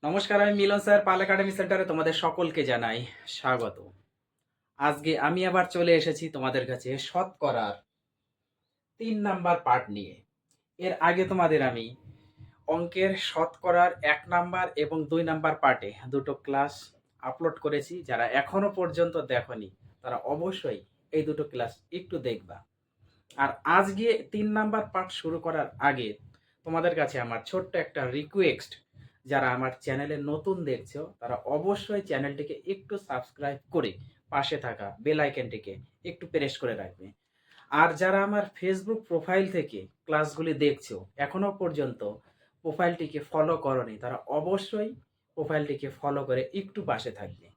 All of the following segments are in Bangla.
নমস্কার, আমি মিলন স্যার, পাল একাডেমি সেন্টারে তোমাদের সকলকে জানাই স্বাগত। আজকে আমি আবার চলে এসেছি তোমাদের কাছে শতকরার 3 নাম্বার পার্ট নিয়ে। এর আগে তোমাদের আমি অঙ্কের শতকরার 1 নাম্বার এবং 2 নাম্বার পার্টে দুটো ক্লাস আপলোড করেছি। যারা এখনো পর্যন্ত দেখনি তারা অবশ্যই এই দুটো ক্লাস একটু দেখবা। আর আজকে 3 নাম্বার পার্ট শুরু করার আগে তোমাদের কাছে আমার ছোট্ট একটা রিকোয়েস্ট, যারা আমার চ্যানেলে নতুন দেখছো তারা অবশ্যই চ্যানেলটিকে একটু সাবস্ক্রাইব করে পাশে থাকা বেল আইকনটিকে একটু প্রেস করে রাখবে। আর যারা আমার ফেসবুক প্রোফাইল থেকে ক্লাসগুলি দেখছো এখনো পর্যন্ত প্রোফাইলটিকে ফলো করনি, তারা অবশ্যই প্রোফাইলটিকে ফলো করে একটু পাশে থাকবে।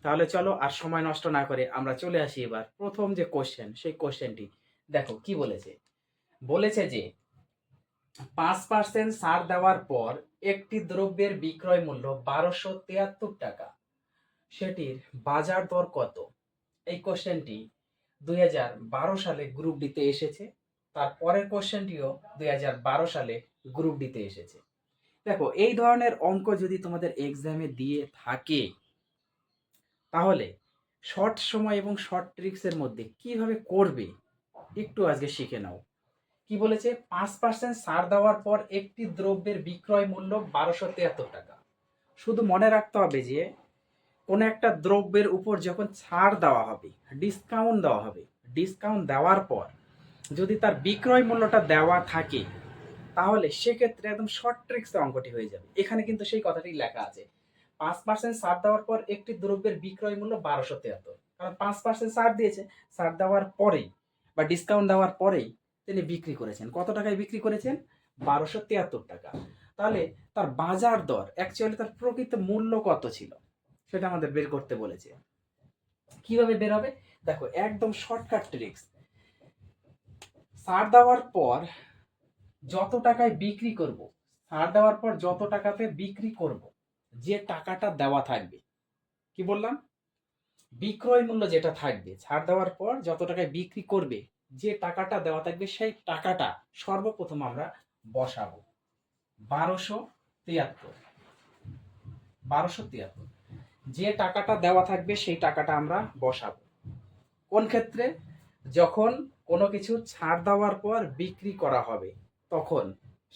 তাহলে চলো আর সময় নষ্ট না করে আমরা চলে আসি এবার প্রথম যে কোশ্চেন, সেই কোশ্চেনটি দেখো কি বলেছে। বলেছে যে 5% ছাড় দেওয়ার পর একটি দ্রব্যের বিক্রয় মূল্য 1273 টাকা, সেটির বাজার দর কত? এই কোশ্চেনটি 2012 সালে গ্রুপ ডিতে এসেছে। তার পরের কোশ্চেনটিও 2012 সালে গ্রুপ ডিতে এসেছে। দেখো, এই ধরনের অঙ্ক যদি তোমাদের এক্সামে দিয়ে থাকে তাহলে শর্ট সময় এবং শর্ট ট্রিক্সের মধ্যে কিভাবে করবে একটু আজকে শিখে নাও। কি বলেছে? 5% ছাড় দেওয়ার পর একটি দ্রব্যের বিক্রয় মূল্য 1273 টাকা। শুধু মনে রাখতে হবে যে কোনো একটা দ্রব্যের উপর যখন ছাড় দেওয়া হবে, ডিসকাউন্ট দেওয়া হবে, ডিসকাউন্ট দেওয়ার পর যদি তার বিক্রয় মূল্যটা দেওয়া থাকে তাহলে সেক্ষেত্রে একদম শর্ট ট্রিক্সে অঙ্কটি হয়ে যাবে। এখানে কিন্তু সেই কথাটি লেখা আছে, 5% ছাড় দেওয়ার পর একটি দ্রব্যের বিক্রয় মূল্য 1273। কারণ 5% ছাড় দিয়েছে, ছাড় দেওয়ার পরেই বা ডিসকাউন্ট দেওয়ার পরেই তিনি বিক্রি করেছেন। কত টাকায় বিক্রি করেছেন? 1273 টাকা। তাহলে তার বাজার দর, অ্যাকচুয়ালি তার প্রকৃত মূল্য কত ছিল সেটা আমাদের বের করতে বলেছে। কিভাবে বের হবে? দেখো, একদম শর্টকাট ট্রিক্স। ছাড় দেওয়ার পর যত টাকায় বিক্রি করব, ছাড় দেওয়ার পর যত টাকাতে বিক্রি করব, যে টাকাটা দেওয়া থাকবে, কি বললাম? বিক্রয় মূল্য যেটা থাকবে, ছাড় দেওয়ার পর যত টাকায় বিক্রি করবে যে টাকাটা দেওয়া থাকবে, সেই টাকাটা সর্বপ্রথম আমরা বসাবো 1273। 1273 যে টাকাটা দেওয়া থাকবে সেই টাকাটা আমরা বসাবো। কোন ক্ষেত্রে? যখন কোনো কিছু ছাড় দেওয়ার পর বিক্রি করা হবে তখন।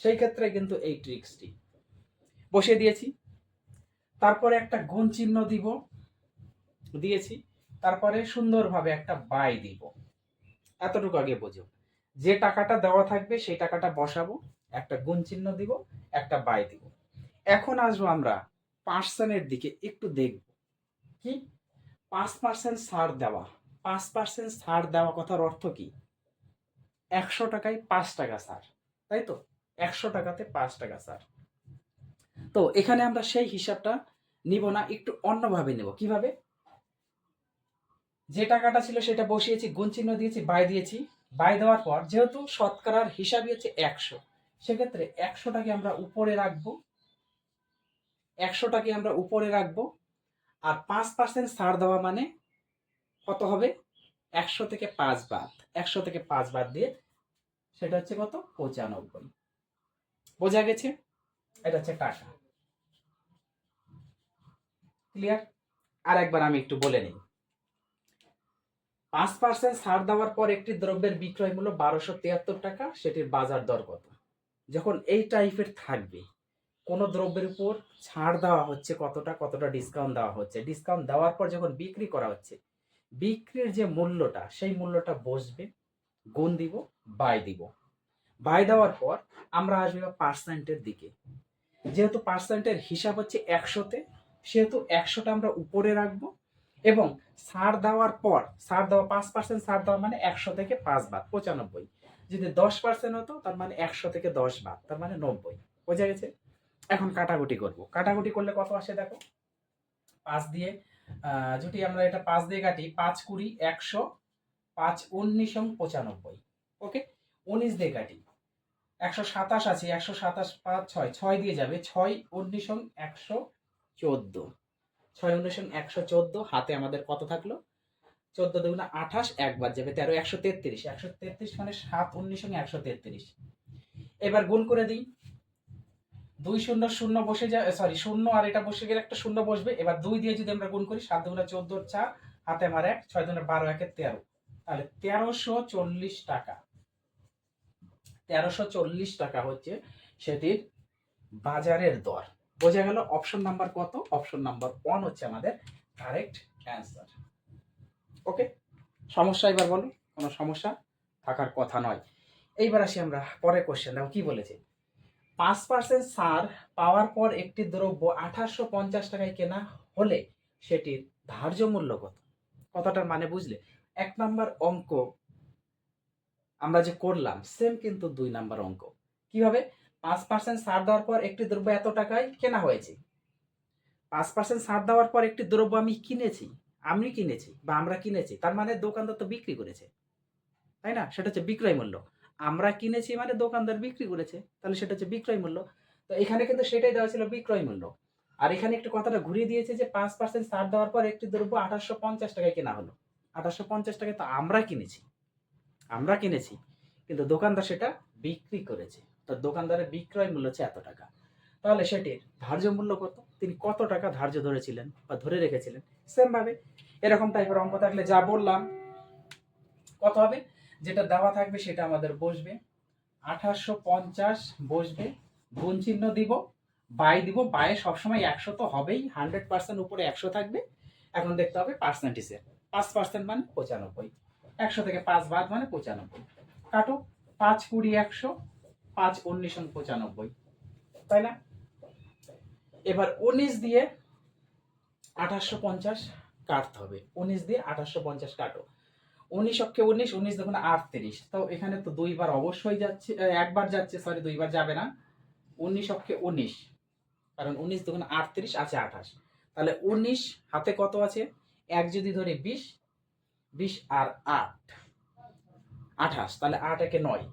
সেই ক্ষেত্রে কিন্তু এই ট্রিক্সটি বসিয়ে দিয়েছি। তারপরে একটা গুণ চিহ্ন দিব, দিয়েছি। তারপরে সুন্দরভাবে একটা বাই দিব। এতটুকু আগে বোঝো। যে টাকাটা দেওয়া থাকবে সেই টাকাটা বসাবো, একটা গুণ চিহ্ন দিব, একটা বাই দিব। এখন আসবো আমরা পার্সেন্টের দিকে, একটু দেখব কি 5% ছাড় দেওয়া। 5% ছাড় দেওয়া কথার অর্থ কি? 100 টাকায় 5 টাকা ছাড়, তাই তো? 100 টাকাতে 5 টাকা ছাড়। তো এখানে আমরা সেই হিসাবটা নিব না, একটু অন্যভাবে নেব। কিভাবে? যে টাকাটা ছিল সেটা বসিয়েছি, গুণ চিহ্ন দিয়েছি, বাই দিয়েছি। বাই দেওয়ার পর যেহেতু শতকরার হিসাবই হচ্ছে 100, সেক্ষেত্রে 100টাকে আমরা উপরে রাখবো। 100টাকে আমরা উপরে রাখবো। আর 5% ছাড় দেওয়া মানে কত হবে? 100 থেকে 5 বাদ, 100 থেকে 5 বাদ দিয়ে সেটা হচ্ছে কত? 95। বোঝা গেছে? এটা হচ্ছে টাকা। ক্লিয়ার? আর একবার আমি একটু বলে নিই। 5% ছাড় দেওয়ার পর একটি দ্রব্যের বিক্রয় মূল্য 1273 টাকা, সেটির বাজার দর কত? যখন এই টাইপের থাকবে, কোনো দ্রব্যের উপর ছাড় দেওয়া হচ্ছে কতটা, কতটা ডিসকাউন্ট দেওয়া হচ্ছে, ডিসকাউন্ট দেওয়ার পর যখন বিক্রি করা হচ্ছে, বিক্রির যে মূল্যটা সেই মূল্যটা বসবে, গুণ দিব, বাই দিব। বাই দেওয়ার পর আমরা আসবো পার্সেন্টের দিকে। যেহেতু পার্সেন্টের হিসাব হচ্ছে 100তে, সেহেতু 100টা আমরা উপরে রাখবো। এবং ছাড় দেওয়ার পর, ছাড় দেওয়া 5% ছাড় দেওয়া মানে 100 থেকে 5 বাদ 95। যদি 10% হতো তার মানে 100 থেকে 10 বাদ, তার মানে 90। বোঝা গেছে? এখন কাটাকুটি করব। কাটাকুটি করলে কত আসে দেখো। 5 দিয়ে যদি আমরা এটা 5 দিয়ে কাটি, 5 20 100, 5 19 এবং 95। ওকে, 19 দিয়ে কাটি, 127 আছে, 127 5 6, 6 দিয়ে যাবে, 6 19 এবং 114। 6 19 এবং 114, হাতে আমাদের কত থাকলো? 14 দুগুণে 28, একবার যাবে 13, 133। 133 মানে 7 19 এবং 133। এবার গুণ করে দিই। 2 শূন্য শূন্য বসে যায়, সরি শূন্য আর এটা বসে গেলে একটা শূন্য বসবে। এবার 2 দিয়ে যদি আমরা গুণ করি 7 দুগুণে 14 4 হাতে আমার 1 6 দুগুণে 12 1 13, তাহলে 1340 টাকা, 1340 টাকা হচ্ছে সেটির বাজারের দর। বোঝা গেল অপশন নাম্বার কত? অপশন নাম্বার 1 হচ্ছে আমাদের কারেক্ট অ্যান্সার। ওকে, সমস্যা এবার বলো? কোনো সমস্যা থাকার কথা নয়। এইবার আসি আমরা পরের কোশ্চেন। দেখো কি বলেছে, 5% ছাড় পাওয়ার পর একটি দ্রব্য 1850 টাকায় কেনা হলে সেটির ধার্য মূল্য কত? কথাটার মানে বুঝলে? 1 নাম্বার অঙ্ক আমরা যে করলাম সেম কিন্তু 2 নাম্বার অঙ্ক। কিভাবে? 5% ছাড় দেওয়ার পর একটি দ্রব্য এত টাকায় কেনা হয়েছে। 5% ছাড় দেওয়ার পর একটি দ্রব্য আমি কিনেছি বা আমরা কিনেছি, তার মানে দোকানদার তো বিক্রি করেছে, তাই না? সেটা হচ্ছে বিক্রয় মূল্য। আমরা কিনেছি মানে দোকানদার বিক্রি করেছে, তাহলে সেটা হচ্ছে বিক্রয় মূল্য। তো এখানে কিন্তু সেটাই দেওয়া ছিল, বিক্রয় মূল্য। আর এখানে একটু কথাটা ঘুরিয়ে দিয়েছে যে 5% ছাড় দেওয়ার পর একটি দ্রব্য 1850 টাকায় কেনা হলো। 1850 টাকায় তো আমরা কিনেছি, কিন্তু দোকানদার সেটা বিক্রি করেছে। তো দোকানদারের বিক্রয় মূল্য হচ্ছে এত টাকা। তাহলে সেটির ধার্য মূল্য কত? তিনি কত টাকা ধার্য ধরেছিলেন বা ধরে রেখেছিলেন? সেম ভাবে এরকম টাইপের অঙ্ক থাকলে যা বললাম কত হবে, যেটা দেওয়া থাকবে সেটা আমাদের বসবে, 1850 বসবে, গুণ চিহ্ন দিব, বাই দিব, বাই সবসময় 100 তো হবেই, 100% উপরে 100 থাকবে। এখন দেখতে হবে পার্সেন্টেজে, 5% মানে 95, 100 থেকে 5 বাদ মানে 95, কাটো, 5 20 100, 5 19 95, তাই না? এবার 19 দিয়ে 1850 কাটতে হবে, 19 দিয়ে 1850 কাটো, 19 অক্ষে 19, 19 দেখুন 38, তো এখানে তো দুইবার অবশ্যই যাচ্ছে, একবার যাচ্ছে, সরি দুইবার যাবে না। 19 অক্ষে 19, কারণ 19 দেখুন 38 আছে 28, তাহলে 19 হাতে কত আছে? এক যদি ধরি 20, 20 আর 8 28, তাহলে 8 একে 9,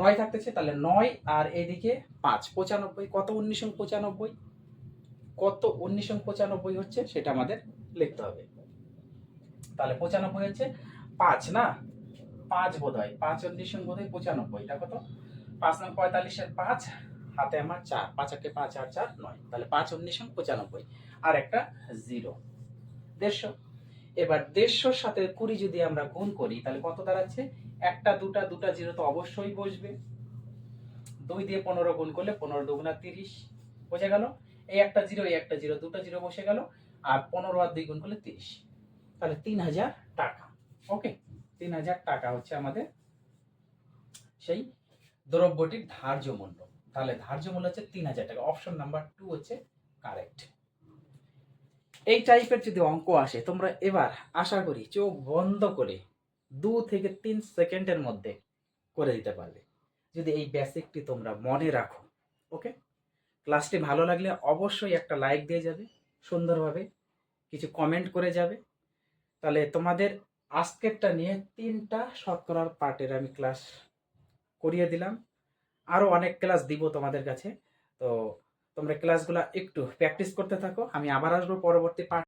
9 থাকতেছে, তাহলে 9 আর এদিকে 5 95, কত 19 95, কত 19 95 হচ্ছে সেটা আমাদের লিখতে হবে। তাহলে 95 হচ্ছে 5 না, 5 বোধ হয়, 5 19 বোধ হয় 95, এটা কত? 5 9 45 এর 5 হাতে আমার 4, 5 একে 5 আর 4 9, তাহলে 5 19 95 আর একটা 0, 150। এবার 150 সাথে 20 যদি আমরা গুণ করি তাহলে কত দাঁড়াচ্ছে? একটা দুটা জিরো তো অবশ্যই বসবে, 2 দিয়ে 15 গুণ করলে 15 দুগুণা 30, বোঝা গেল? এই একটা জিরো দুটো জিরো বসে গেল, আর 15 আর 2 গুণ করলে 30, তাহলে 3000 টাকা। ওকে, 3000 টাকা হচ্ছে আমাদের সেই দ্রব্যটির ধার্য মূল্য। তাহলে ধার্য মূল্য হচ্ছে 3000 টাকা। অপশন নাম্বার 2 হচ্ছে কারেক্ট। এই টাইপের যদি অঙ্ক আসে তোমরা এবার আশা করি চোখ বন্ধ করে 2 থেকে 3 সেকেন্ডের মধ্যে করে দিতে পারবে, যদি এই বেসিকটি তোমরা মনে রাখো। ওকে, ক্লাসটি ভালো লাগলে অবশ্যই একটা লাইক দিয়ে যাবে, সুন্দরভাবে কিছু কমেন্ট করে যাবে। তাহলে তোমাদের আজকেরটা নিয়ে 3টা শতকরার পার্টের আমি ক্লাস করিয়ে দিলাম, আরো অনেক ক্লাস দিব তোমাদের কাছে। তো তোমরা ক্লাসগুলো একটু প্র্যাকটিস করতে থাকো, আমি আবার আসবো পরবর্তী পার্ট।